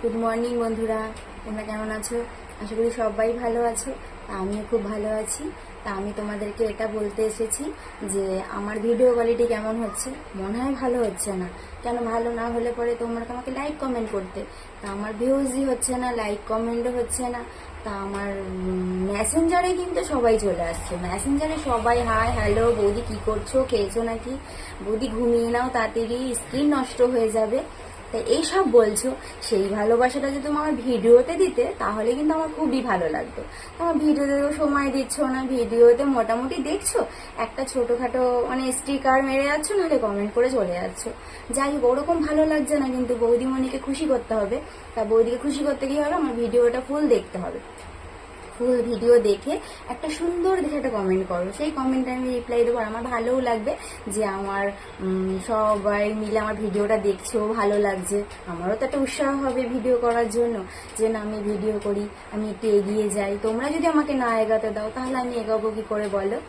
Good morning বন্ধুরা, তোমরা কেমন আছো? আশা করি সবাই ভালো আছো। আমিও খুব ভালো আছি। তা আমি তোমাদেরকে এটা বলতে এসেছি যে আমার ভিডিও কোয়ালিটি কেমন হচ্ছে। মনে হয় ভালো হচ্ছে না। কেন ভালো না হলে পরে তোমরা আমাকে লাইক কমেন্ট করতে। তা আমার ভিউজই হচ্ছে না, লাইক কমেন্টও হচ্ছে না। তা আমার মেসেঞ্জারে কিন্তু সবাই চলে আসছে। মেসেঞ্জারে সবাই হাই হ্যালো, বৌদি কি করছো, খেয়েছো নাকি, বৌদি ঘুমিয়ে নাও তাড়াতাড়ি, স্ক্রিন নষ্ট হয়ে যাবে। তাই এইসব বলছো, সেই ভালোবাসাটা যদি তুমি আমার ভিডিওতে দিতে তাহলে কিন্তু আমার খুবই ভালো লাগতো। আমার ভিডিওতেও সময় দিচ্ছ না, ভিডিওতে মোটামুটি দেখছো, একটা ছোটোখাটো মানে স্টিকার মেরে যাচ্ছ, নাহলে কমেন্ট করে চলে যাচ্ছ। যাই হোক, ওরকম ভালো লাগছে না। কিন্তু বৌদিমণিকে খুশি করতে হবে। তা বৌদিকে খুশি করতে কি হবে, আমার ভিডিওটা ফুল দেখতে হবে। ফুল ভিডিও দেখে একটা সুন্দর দেখে একটা কমেন্ট করো, সেই কমেন্টে আমি রিপ্লাই দেবো। আর আমার ভালোও লাগবে যে আমার সবাই মিলে আমার ভিডিওটা দেখছো, ভালো লাগছে। আমারও তো একটা উৎসাহ হবে ভিডিও করার জন্য, যে না আমি ভিডিও করি, আমি একটু এগিয়ে যাই। তোমরা যদি আমাকে না এগাতে দাও তাহলে আমি এগাবো কি করে বলো?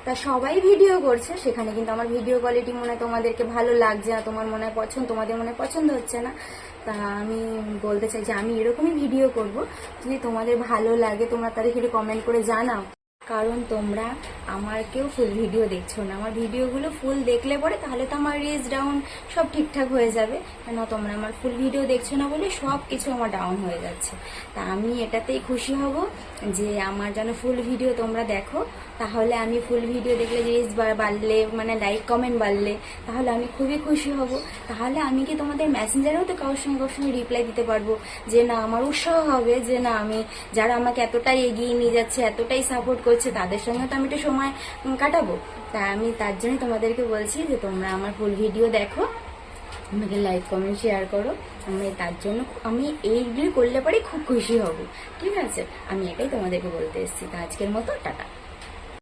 তা সবাই ভিডিও করছে, সেখানে কিন্তু আমার ভিডিও কোয়ালিটি মনে হয় তোমাদেরকে ভালো লাগছে না, তোমার মনে হয় তোমাদের মনে হয় পছন্দ হচ্ছে না। তা আমি বলতে চাই যে আমি এরকমই ভিডিও করব। যদি তোমাদের ভালো লাগে তোমরা তাদেরকে কমেন্ট করে জানাও। কারণ তোমরা আমার কেউ ফুল ভিডিও দেখছো না। আমার ভিডিওগুলো ফুল দেখলে পরে তাহলে তো আমার রিচ ডাউন সব ঠিকঠাক হয়ে যাবে। কেন তোমরা আমার ফুল ভিডিও দেখছো না বলে সব কিছু আমার ডাউন হয়ে যাচ্ছে। তা আমি এটাতেই খুশি হব যে আমার যেন ফুল ভিডিও তোমরা দেখো। তাহলে আমি ফুল ভিডিও দেখলে রিচ বাড়লে, মানে লাইক কমেন্ট বাড়লে, তাহলে আমি খুবই খুশি হব। তাহলে আমি কি তোমাদের মেসেঞ্জারেও তো কারোর সঙ্গে রিপ্লাই দিতে পারবো, যে না আমার উৎসাহ হবে যে না আমি যারা আমাকে এতটাই এগিয়ে নিয়ে যাচ্ছে, এতটাই সাপোর্ট করছে, তাদের সঙ্গে তো আমি একটু সময় কাটাবো। তা আমি তার জন্য তোমাদেরকে বলছি যে তোমরা আমার ফুল ভিডিও দেখো, আমাকে লাইক কমেন্ট শেয়ার করো। আমি তার জন্য আমি এইগুলি করলে পরে খুব খুশি হব। ঠিক আছে, আমি এটাই তোমাদেরকে বলতে এসেছি। তা আজকের মতো টাটা।